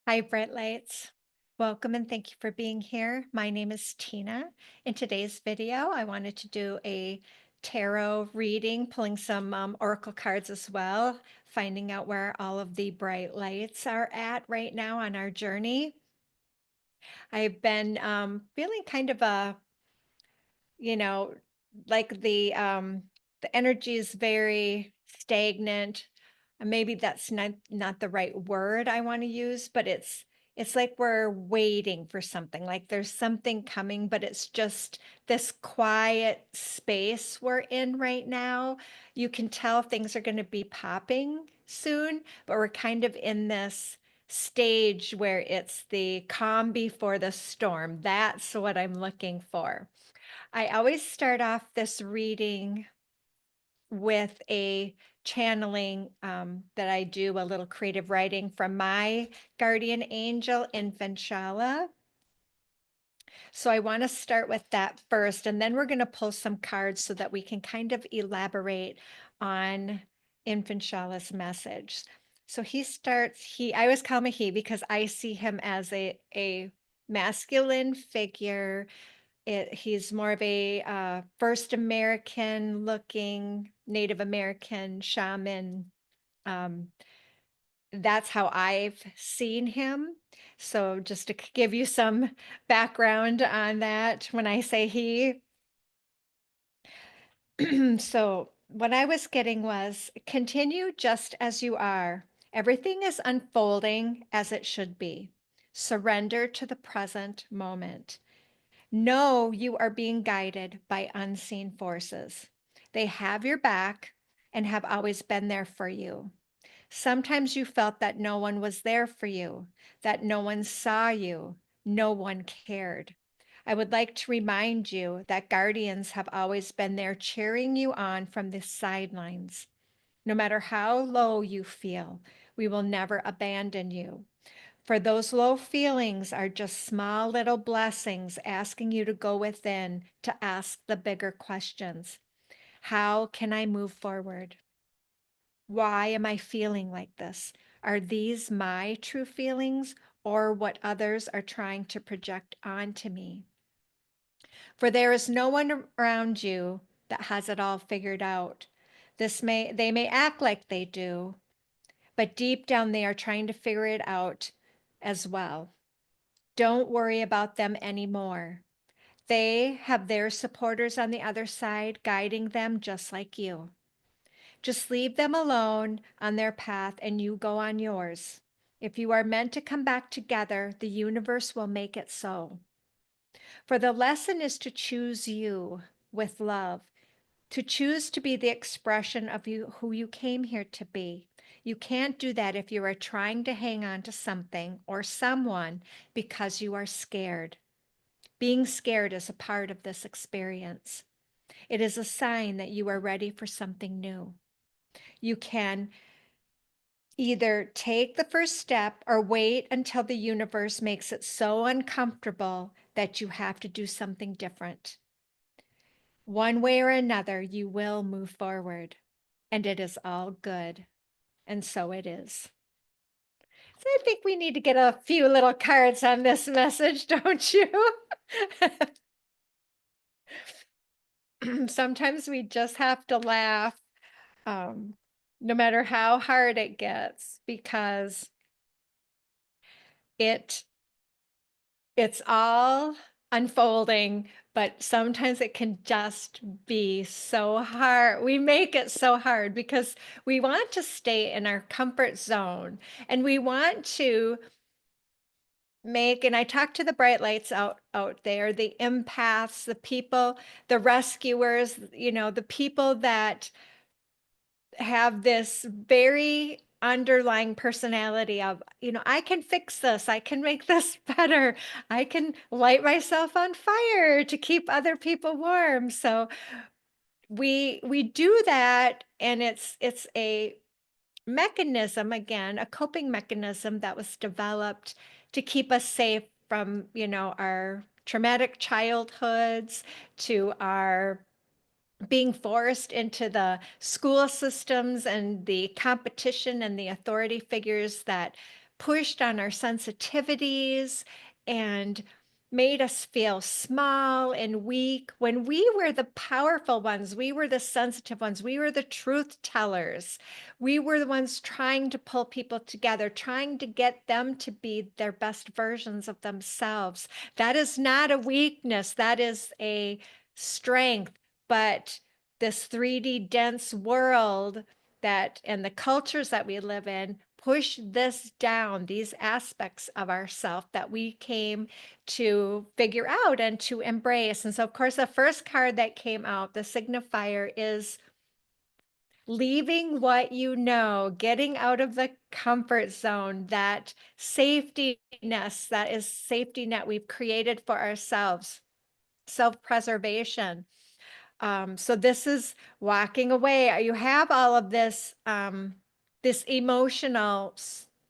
Hi, Bright Lights. Welcome and thank you for being here. My name is Tina. In today's video, I wanted to do a tarot reading, pulling some oracle cards as well, finding out where all of the bright lights are at right now on our journey. I've been feeling kind of you know, like the energy is very stagnant. And maybe that's not the right word I want to use, but it's like we're waiting for something. Like there's something coming, but it's just this quiet space we're in right now. You can tell things are going to be popping soon, but we're kind of in this stage where it's the calm before the storm. That's what I'm looking for. I always start off this reading with a channeling that I do, a little creative writing from my guardian angel, Infantshala. So I want to start with that first, and then we're going to pull some cards so that we can kind of elaborate on Infantshalah's message. So I always call him a he because I see him as a masculine figure. He's more of a first American looking Native American shaman. Um, that's how I've seen him. So just to give you some background on that, when I say he, so what I was getting was continue just as you are. Everything is unfolding as it should be. Surrender to the present moment. Know you are being guided by unseen forces. They have your back and have always been there for you. Sometimes you felt that no one was there for you, that no one saw you, no one cared. I would like to remind you that guardians have always been there cheering you on from the sidelines. No matter how low you feel, we will never abandon you. For those low feelings are just small little blessings asking you to go within to ask the bigger questions. How can I move forward? Why am I feeling like this? Are these my true feelings or what others are trying to project onto me? For there is no one around you that has it all figured out. They may act like they do, but deep down they are trying to figure it out as well. Don't worry about them anymore. They have their supporters on the other side guiding them just like you. Just leave them alone on their path and you go on yours. If you are meant to come back together, the universe will make it so. For the lesson is to choose you with love, to choose to be the expression of you who you came here to be. You can't do that if you are trying to hang on to something or someone because you are scared. Being scared is a part of this experience. It is a sign that you are ready for something new. You can either take the first step or wait until the universe makes it so uncomfortable that you have to do something different. One way or another, you will move forward, and it is all good. And so it is. So I think we need to get a few little cards on this message, don't you? Sometimes we just have to laugh, um, no matter how hard it gets, because it it's all unfolding, but sometimes it can just be so hard. We make it so hard because we want to stay in our comfort zone and we want to and I talk to the bright lights out there, the empaths, the people, the rescuers, the people that have this very underlying personality of, I can fix this, I can make this better, I can light myself on fire to keep other people warm. So we do that, and it's a mechanism, again, a coping mechanism that was developed to keep us safe from, our traumatic childhoods to our being forced into the school systems and the competition and the authority figures that pushed on our sensitivities and made us feel small and weak when we were the powerful ones. We were the sensitive ones. We were the truth tellers. We were the ones trying to pull people together, trying to get them to be their best versions of themselves. That is not a weakness, that is a strength. But this 3D dense world that and the cultures that we live in push this down, these aspects of ourself that we came to figure out and to embrace. And so, of course, the first card that came out, the signifier, is leaving what you know, getting out of the comfort zone, that safety nest, that is safety net we've created for ourselves, self-preservation. So this is walking away. You have all of this, this emotional,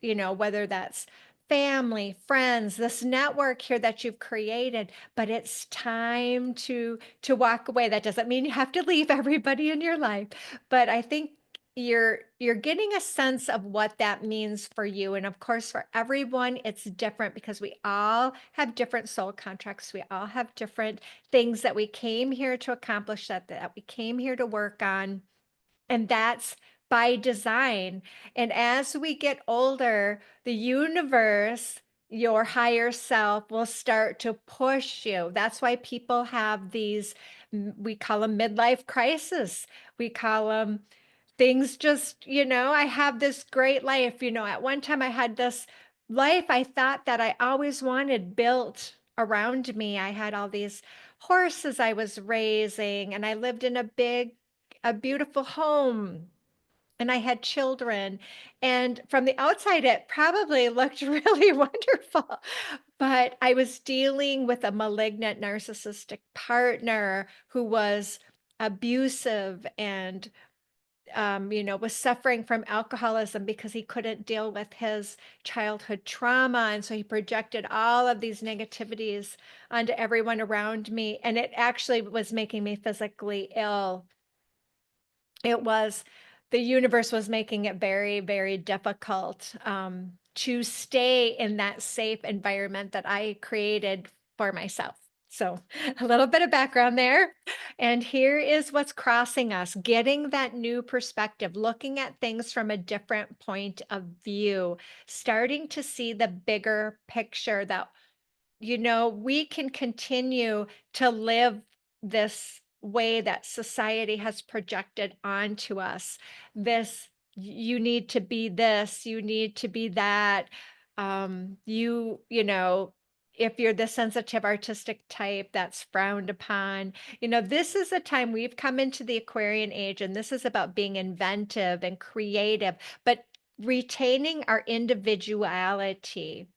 whether that's family, friends, this network here that you've created, but it's time to walk away. That doesn't mean you have to leave everybody in your life, but I think you're getting a sense of what that means for you. And of course, for everyone, it's different because we all have different soul contracts. We all have different things that we came here to accomplish, that we came here to work on. And that's by design. And as we get older, the universe, your higher self, will start to push you. That's why people have these, we call them midlife crisis. We call them things just, I have this great life. At one time I had this life I thought that I always wanted built around me. I had all these horses I was raising, and I lived in a beautiful home, and I had children. And from the outside, it probably looked really wonderful. But I was dealing with a malignant narcissistic partner who was abusive and was suffering from alcoholism because he couldn't deal with his childhood trauma. And so he projected all of these negativities onto everyone around me. And it actually was making me physically ill. It was, the universe was making it very, very difficult to stay in that safe environment that I created for myself. So a little bit of background there. And here is what's crossing us, getting that new perspective, looking at things from a different point of view, starting to see the bigger picture that, we can continue to live this way that society has projected onto us. This, you need to be this, you need to be that. If you're the sensitive artistic type, that's frowned upon. This is a time we've come into the Aquarian age, and this is about being inventive and creative, but retaining our individuality.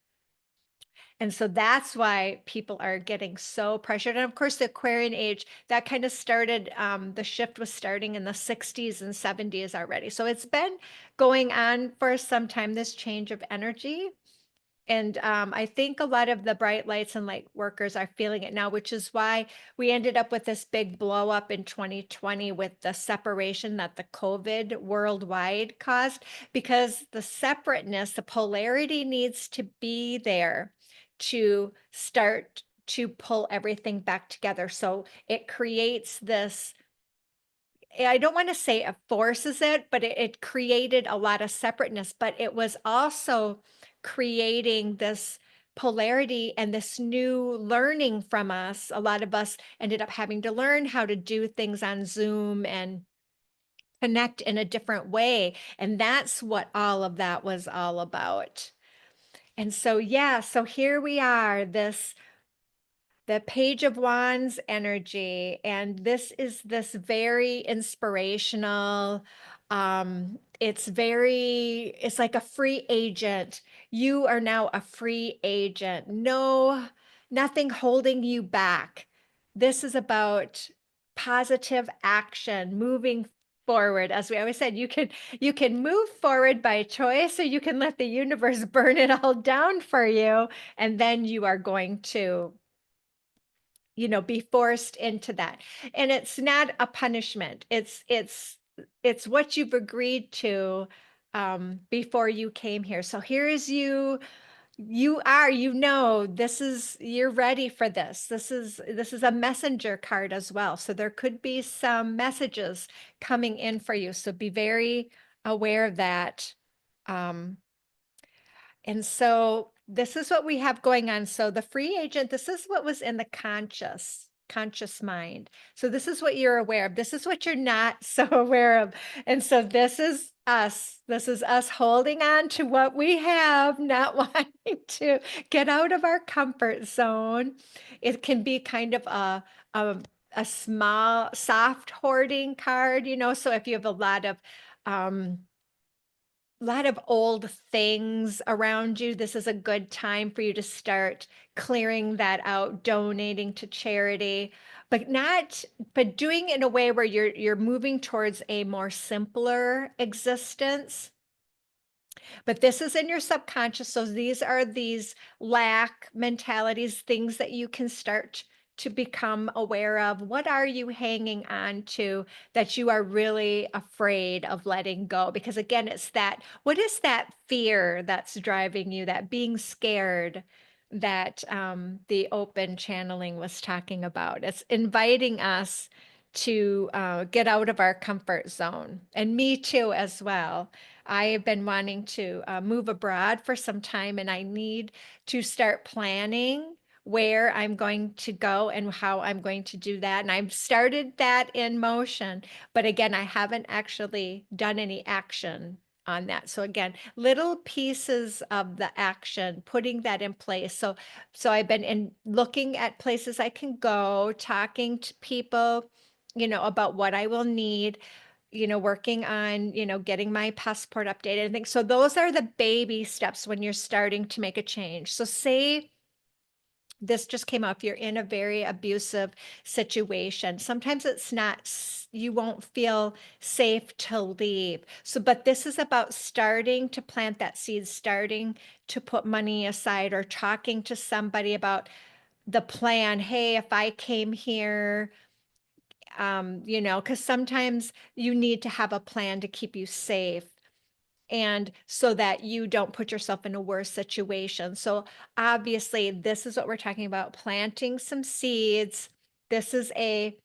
And so that's why people are getting so pressured. And of course, the Aquarian age, that kind of started, the shift was starting in the 60s and 70s already. So it's been going on for some time, this change of energy. And I think a lot of the bright lights and light workers are feeling it now, which is why we ended up with this big blow up in 2020 with the separation that the COVID worldwide caused, because the separateness, the polarity needs to be there to start to pull everything back together. So it creates this, I don't want to say it forces it, but it created a lot of separateness, but it was also creating this polarity and this new learning from us. A lot of us ended up having to learn how to do things on Zoom and connect in a different way. And that's what all of that was all about. And so, yeah, so here we are, the Page of Wands energy, and this is this very inspirational, it's like a free agent. You are now a free agent. Nothing holding you back. This is about positive action, moving forward. As we always said, you can move forward by choice, or you can let the universe burn it all down for you, and then you are going to be forced into that. And it's not a punishment. It's what you've agreed to, before you came here. So here is you. You are, this is, you're ready for this. This is a messenger card as well. So there could be some messages coming in for you. So be very aware of that. Um, and so this is what we have going on. So the free agent, this is what was in the conscious mind. So this is what you're aware of. This is what you're not so aware of. And so this is us. This is us holding on to what we have, not wanting to get out of our comfort zone. It can be kind of a, a small, soft hoarding card, so if you have um, lot of old things around you, this is a good time for you to start clearing that out, donating to charity, but doing it in a way where you're moving towards a more simpler existence. But this is in your subconscious. So these lack mentalities, things that you can start to become aware of. What are you hanging on to that you are really afraid of letting go? Because again, what is that fear that's driving you, that being scared that the open channeling was talking about? It's inviting us to get out of our comfort zone. And me too, as well. I have been wanting to move abroad for some time, and I need to start planning where I'm going to go and how I'm going to do that. And I've started that in motion, but again, I haven't actually done any action on that. So again, little pieces of the action, putting that in place. So I've been looking at places I can go, talking to people, about what I will need, working on, getting my passport updated and things. So those are the baby steps when you're starting to make a change. So say this just came up, you're in a very abusive situation. Sometimes it's not, you won't feel safe to leave. So, but this is about starting to plant that seed, starting to put money aside, or talking to somebody about the plan. Hey, if I came here, because sometimes you need to have a plan to keep you safe, and so that you don't put yourself in a worse situation. So obviously, this is what we're talking about, planting some seeds. This is a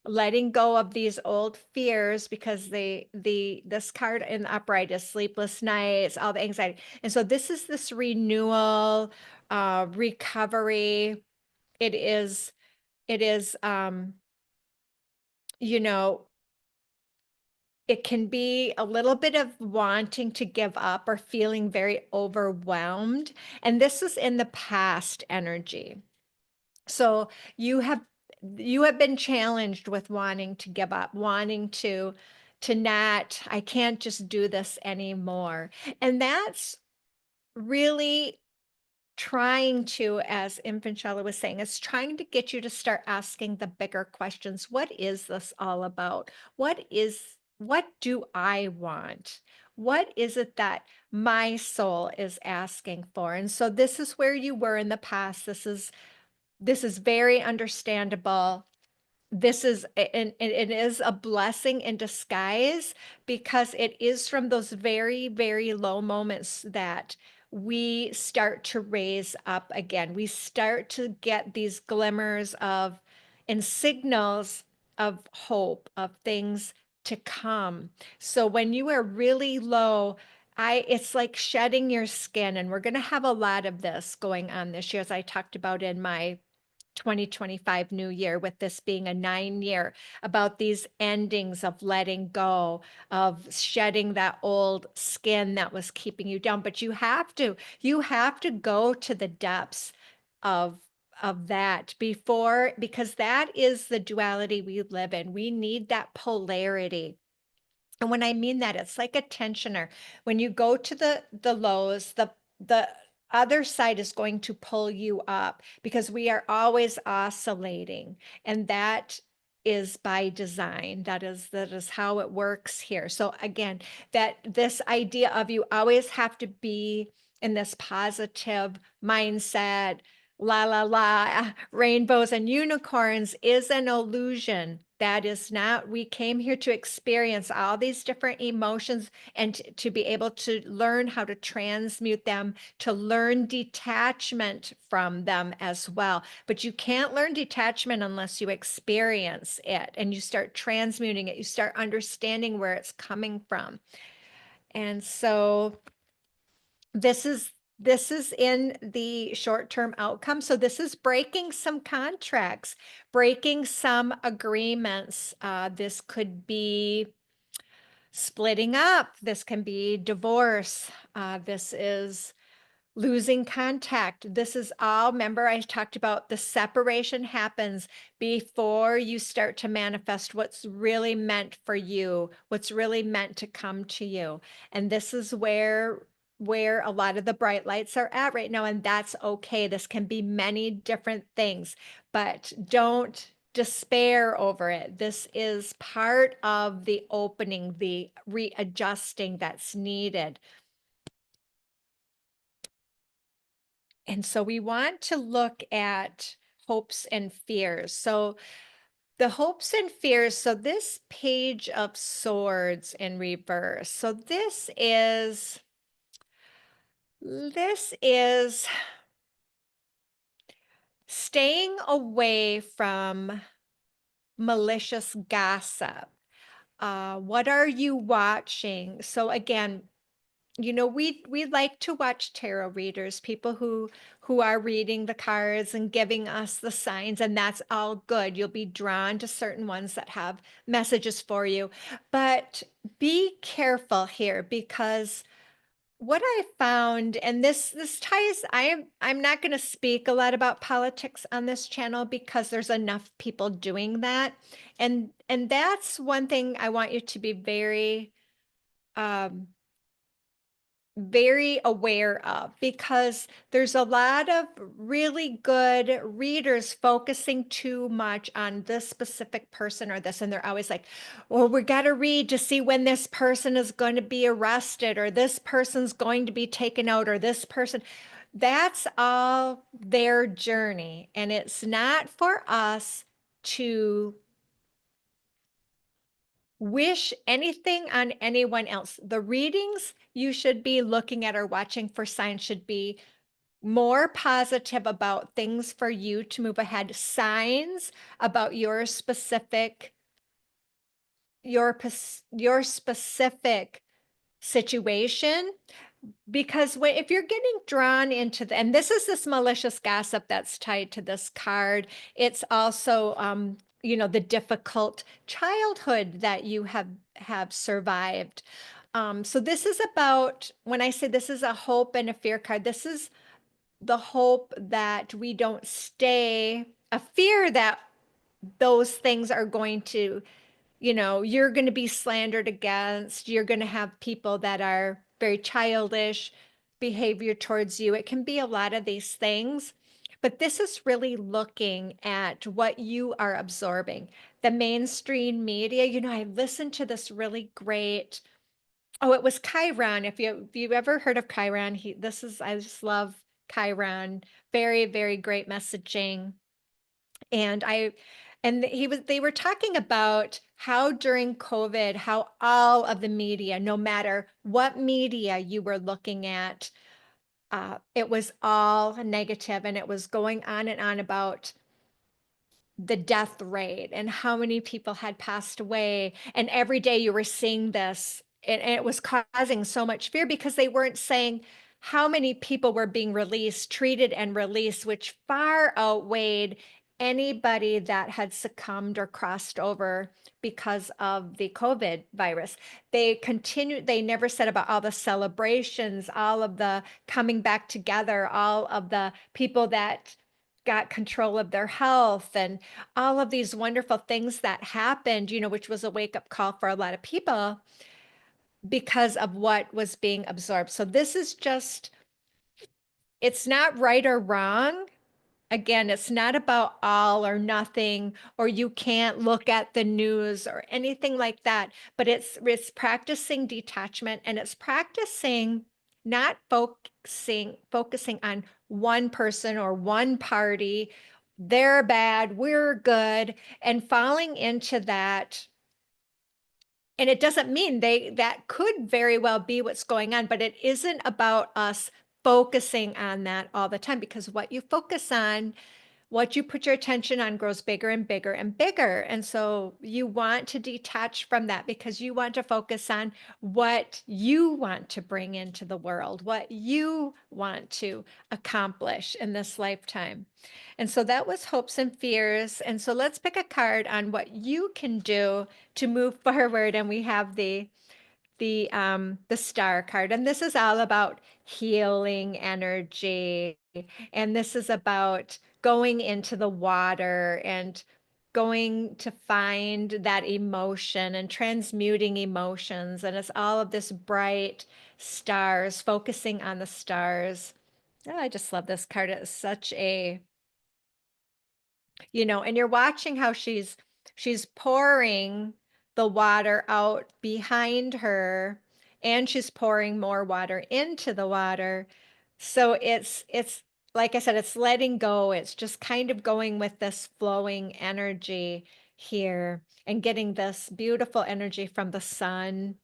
letting go of these old fears, because this card in the upright is sleepless nights, all the anxiety. And so this renewal, recovery. It is you know, it can be a little bit of wanting to give up or feeling very overwhelmed. And this is in the past energy. So you have you have been challenged with wanting to give up, wanting to not, I can't just do this anymore. And that's really trying to, as Infanchella was saying, it's trying to get you to start asking the bigger questions. What is this all about? What do I want? What is it that my soul is asking for? And so this is where you were in the past. This is very understandable. This is and it is a blessing in disguise, because it is from those very, very low moments that we start to raise up again. We start to get these glimmers of and signals of hope, of things to come. So when you are really low, it's like shedding your skin, and we're going to have a lot of this going on this year, as I talked about in my 2025 new year, with this being a 9 year, about these endings of letting go, of shedding that old skin that was keeping you down. But you have to go to the depths of that before, because that is the duality we live in. We need that polarity. And when I mean that, it's like a tensioner. When you go to the lows, the other side is going to pull you up, because we are always oscillating. And that is by design. That is how it works here. So again, that this idea of you always have to be in this positive mindset, la la la, rainbows and unicorns is an illusion. That is not, we came here to experience all these different emotions and to be able to learn how to transmute them, to learn detachment from them as well. But you can't learn detachment unless you experience it and you start transmuting it, you start understanding where it's coming from. And so this is in the short-term outcome. So this is breaking some contracts, breaking some agreements. This could be splitting up. This can be divorce. This is losing contact. This is all, remember I talked about the separation happens before you start to manifest what's really meant for you, what's really meant to come to you. And this is where a lot of the bright lights are at right now, and that's okay. This can be many different things, but don't despair over it. This is part of the opening, the readjusting that's needed. And so we want to look at hopes and fears. So the hopes and fears, so this page of swords in reverse. So this is staying away from malicious gossip. What are you watching? So again, we like to watch tarot readers, people who are reading the cards and giving us the signs, and that's all good. You'll be drawn to certain ones that have messages for you. But be careful here, because what I found, and this ties, I'm not going to speak a lot about politics on this channel because there's enough people doing that. And that's one thing I want you to be um very aware of, because there's a lot of really good readers focusing too much on this specific person or this, and they're always like, well, we got to read to see when this person is going to be arrested, or this person's going to be taken out, or this person. That's all their journey, and it's not for us to wish anything on anyone else. The readings you should be looking at or watching for signs should be more positive about things for you to move ahead, signs about your specific situation. Because if you're getting drawn into and this is this malicious gossip that's tied to this card, it's also the difficult childhood that you have survived. So this is about, when I say this is a hope and a fear card, this is the hope that we don't stay, a fear that those things are going to, you're going to be slandered against, you're going to have people that are very childish behavior towards you. It can be a lot of these things, but this is really looking at what you are absorbing. The mainstream media, I listened to this really great, oh, it was Chiron. If you ever heard of Chiron, I just love Chiron. Very, very great messaging. And they were talking about how during COVID, how all of the media, no matter what media you were looking at, it was all negative, and it was going on and on about the death rate and how many people had passed away. And every day you were seeing this, and it was causing so much fear because they weren't saying how many people were being released, treated, and released, which far outweighed anybody that had succumbed or crossed over because of the COVID virus. They never said about all the celebrations, all of the coming back together, all of the people that got control of their health, and all of these wonderful things that happened, which was a wake-up call for a lot of people because of what was being absorbed. So this is just, it's not right or wrong. Again, it's not about all or nothing, or you can't look at the news or anything like that, but it's practicing detachment, and it's practicing not focusing on one person or one party. They're bad, we're good, and falling into that. And it doesn't mean that could very well be what's going on, but it isn't about us focusing on that all the time, because what you focus on, what you put your attention on, grows bigger and bigger and bigger. And so you want to detach from that, because you want to focus on what you want to bring into the world, what you want to accomplish in this lifetime. And so that was hopes and fears. And so let's pick a card on what you can do to move forward. And we have the star card, and this is all about healing energy, and this is about going into the water and going to find that emotion and transmuting emotions, and it's all of this bright stars, focusing on the stars. Oh, I just love this card. It's such a, and you're watching how she's pouring the water out behind her, and she's pouring more water into the water. So it's like I said, it's letting go. It's just kind of going with this flowing energy here and getting this beautiful energy from the sun,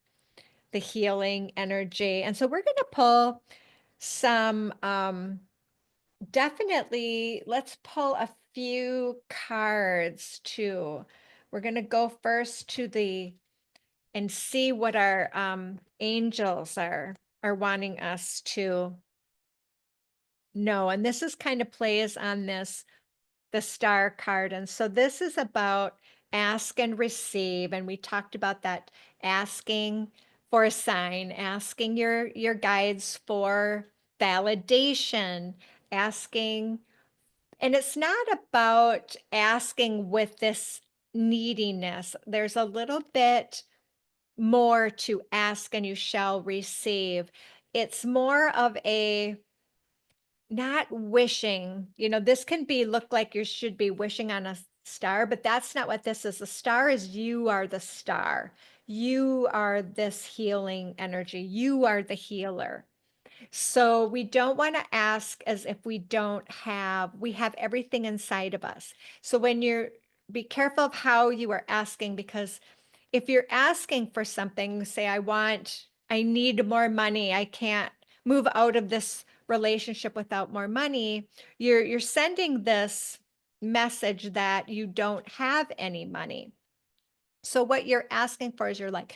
the healing energy. And so we're going to pull some definitely, let's pull a few cards too. We're going to go first to and see what our angels are wanting us to know. And this is kind of plays on the star card. And so this is about ask and receive. And we talked about that, asking for a sign, asking your guides for validation, asking. And it's not about asking with this neediness. There's a little bit more to ask and you shall receive. It's more of a not wishing, this can be look like you should be wishing on a star, but that's not what this is. The star is, you are the star. You are this healing energy. You are the healer. So we don't want to ask as if we have everything inside of us. So be careful of how you are asking, because if you're asking for something, say, I need more money, I can't move out of this relationship without more money, you're sending this message that you don't have any money. So what you're asking for is, you're like,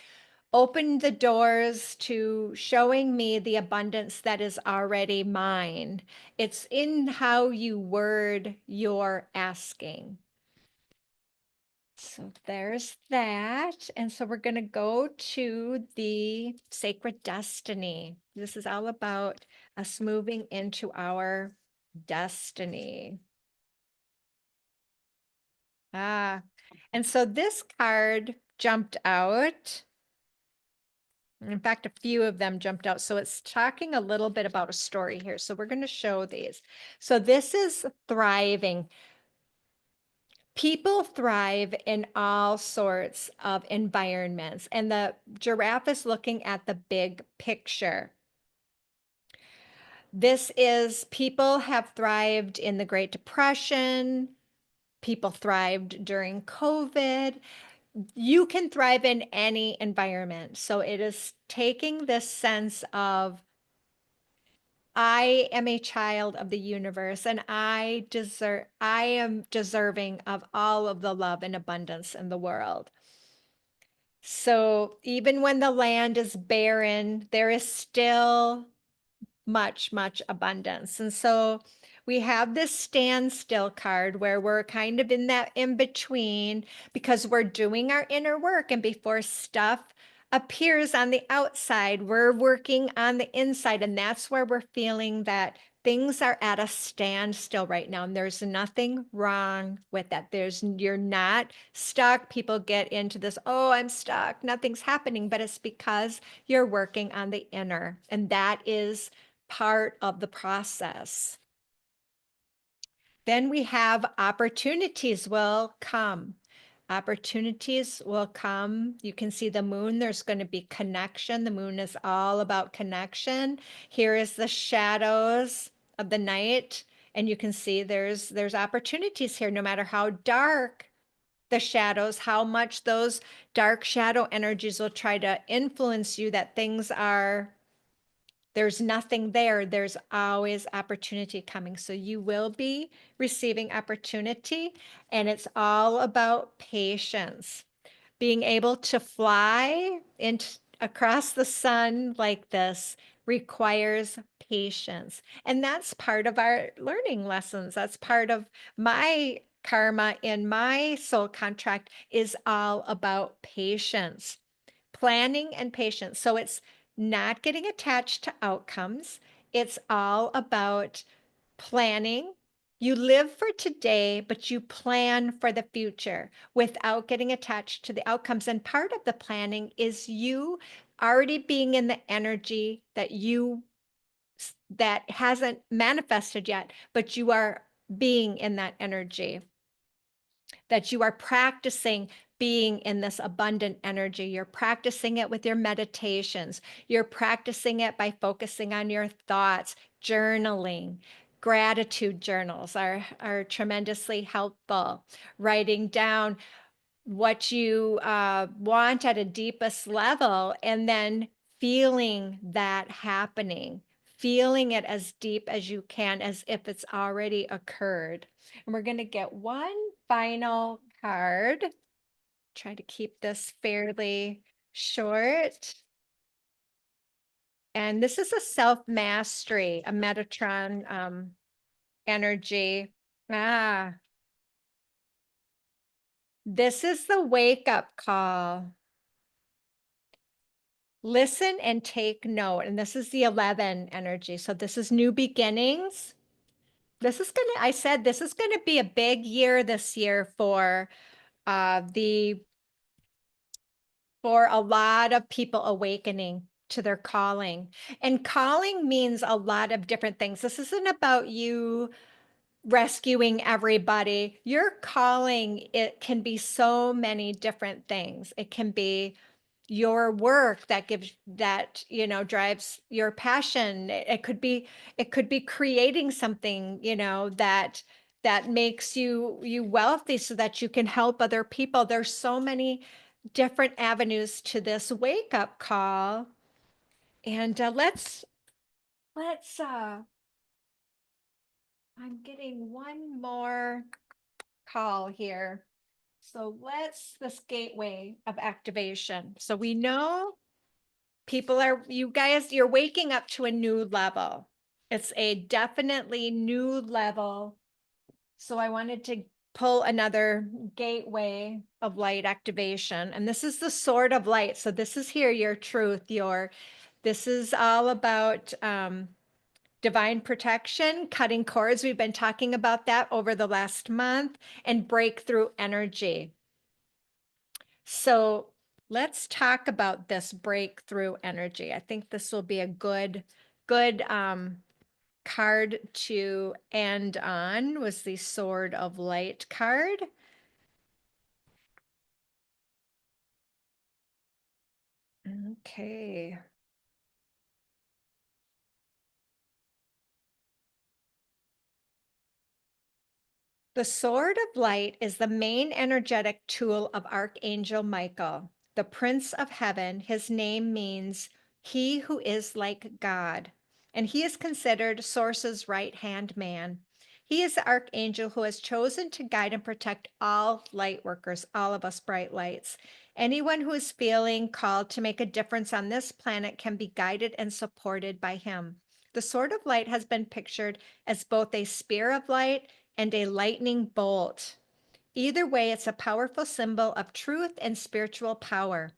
open the doors to showing me the abundance that is already mine. It's in how you word your asking. So there's that. And so we're going to go to the sacred destiny. This is all about us moving into our destiny. Ah, and so this card jumped out. In fact, a few of them jumped out. So it's talking a little bit about a story here. So we're going to show these. So this is thriving. People thrive in all sorts of environments, and the giraffe is looking at the big picture. This is, people have thrived in the Great Depression. People thrived during COVID. You can thrive in any environment. So it is taking this sense of, I am a child of the universe, and I am deserving of all of the love and abundance in the world. So even when the land is barren, there is still much, much abundance. And so we have this standstill card where we're kind of in that in between, because we're doing our inner work. And before stuff appears on the outside, we're working on the inside. And that's where we're feeling that things are at a standstill right now. And there's nothing wrong with that. You're not stuck. People get into this, oh, I'm stuck, nothing's happening, but it's because you're working on the inner. And that is part of the process. Then we have opportunities will come. Opportunities will come. You can see the moon. There's going to be connection. The moon is all about connection. Here is the shadows of the night, and you can see there's opportunities here, no matter how dark the shadows, how much those dark shadow energies will try to influence you, that things are, there's nothing there. There's always opportunity coming. So you will be receiving opportunity, and it's all about patience. Being able to fly across the sun like this requires patience. And that's part of our learning lessons. That's part of my karma in my soul contract, is all about patience, planning and patience. So it's not getting attached to outcomes. It's all about planning. You live for today, but you plan for the future without getting attached to the outcomes. And part of the planning is you already being in the energy that hasn't manifested yet, but you are being in that energy, that you are practicing being in this abundant energy. You're practicing it with your meditations. You're practicing it by focusing on your thoughts, journaling. Gratitude journals are tremendously helpful. Writing down what you want at a deepest level, and then feeling that happening, feeling it as deep as you can, as if it's already occurred. And we're going to get one final card. Try to keep this fairly short. And this is a self-mastery, a Metatron energy. Ah, this is the wake-up call. Listen and take note. And this is the 11 energy. So this is new beginnings. This is I said this is gonna be a big year this year for the for a lot of people awakening to their calling. And calling means a lot of different things. This isn't about you rescuing everybody. Your calling, it can be so many different things. It can be your work that gives, that drives your passion. It could be creating something that makes you wealthy so that you can help other people. There's so many different avenues to this wake up call. And let's I'm getting one more call here. So let's, this gateway of activation. So we know you guys, you're waking up to a new level. It's a definitely new level. So I wanted to pull another gateway of light activation. And this is the sword of light. So this is here, your truth, this is all about divine protection, cutting cords. We've been talking about that over the last month, and breakthrough energy. So let's talk about this breakthrough energy. I think this will be a good card to end on, was the Sword of Light card. Okay. The Sword of Light is the main energetic tool of Archangel Michael, the Prince of Heaven. His name means he who is like God, and he is considered Source's right-hand man. He is the Archangel who has chosen to guide and protect all light workers, all of us bright lights. Anyone who is feeling called to make a difference on this planet can be guided and supported by him. The Sword of Light has been pictured as both a spear of light and a lightning bolt. Either way, it's a powerful symbol of truth and spiritual power.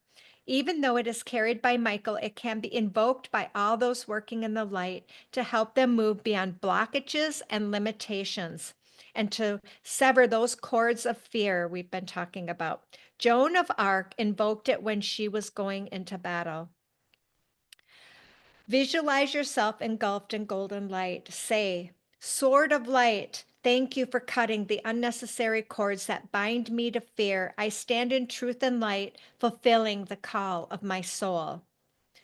Even though it is carried by Michael, it can be invoked by all those working in the light to help them move beyond blockages and limitations, and to sever those cords of fear we've been talking about. Joan of Arc invoked it when she was going into battle. Visualize yourself engulfed in golden light. Say, Sword of Light, Thank you for cutting the unnecessary cords that bind me to fear. I stand in truth and light, fulfilling the call of my soul.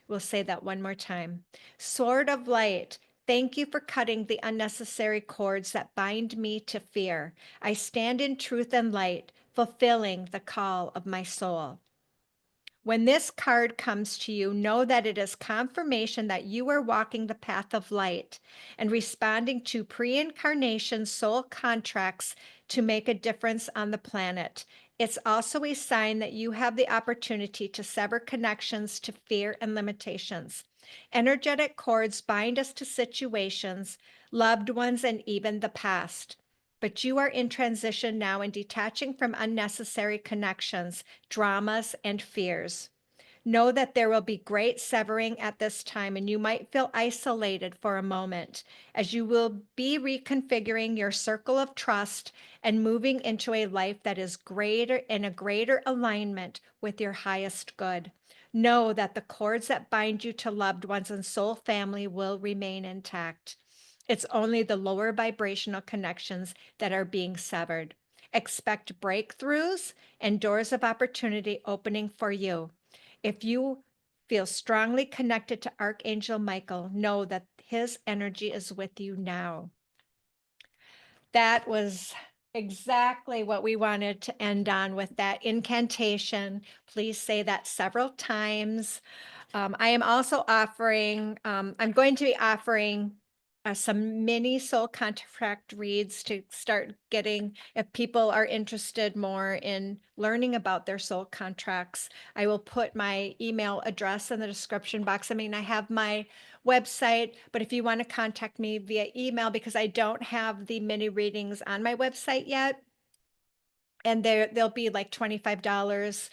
We'll say that one more time. Sword of light, thank you for cutting the unnecessary cords that bind me to fear. I stand in truth and light, fulfilling the call of my soul. When this card comes to you, know that it is confirmation that you are walking the path of light and responding to pre incarnation soul contracts to make a difference on the planet. It's also a sign that you have the opportunity to sever connections to fear and limitations. Energetic cords bind us to situations, loved ones, and even the past. But you are in transition now and detaching from unnecessary connections, dramas, and fears. Know that there will be great severing at this time, and you might feel isolated for a moment as you will be reconfiguring your circle of trust and moving into a life that is greater in a greater alignment with your highest good. Know that the cords that bind you to loved ones and soul family will remain intact. It's only the lower vibrational connections that are being severed. Expect breakthroughs and doors of opportunity opening for you. If you feel strongly connected to Archangel Michael, know that his energy is with you now. That was exactly what we wanted to end on with that incantation. Please say that several times. I am also offering, I'm going to be offering some mini soul contract reads to start getting, if people are interested more in learning about their soul contracts. I will put my email address in the description box. I mean, I have my website, but if you want to contact me via email, because I don't have the mini readings on my website yet, and they'll be like $25.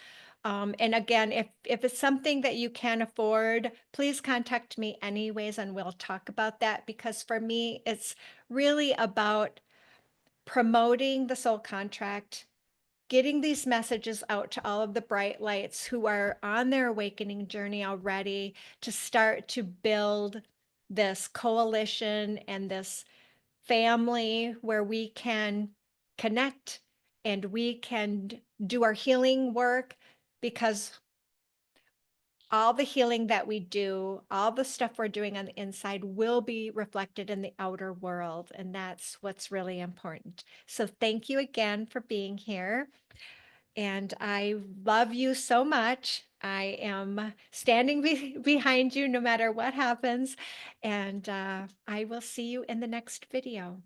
And again, if it's something that you can afford, please contact me anyways, and we'll talk about that. Because for me, it's really about promoting the soul contract, getting these messages out to all of the bright lights who are on their awakening journey already, to start to build this coalition and this family where we can connect and we can do our healing work, because all the healing that we do, all the stuff we're doing on the inside will be reflected in the outer world. And that's what's really important. So thank you again for being here. And I love you so much. I am standing behind you no matter what happens. And I will see you in the next video.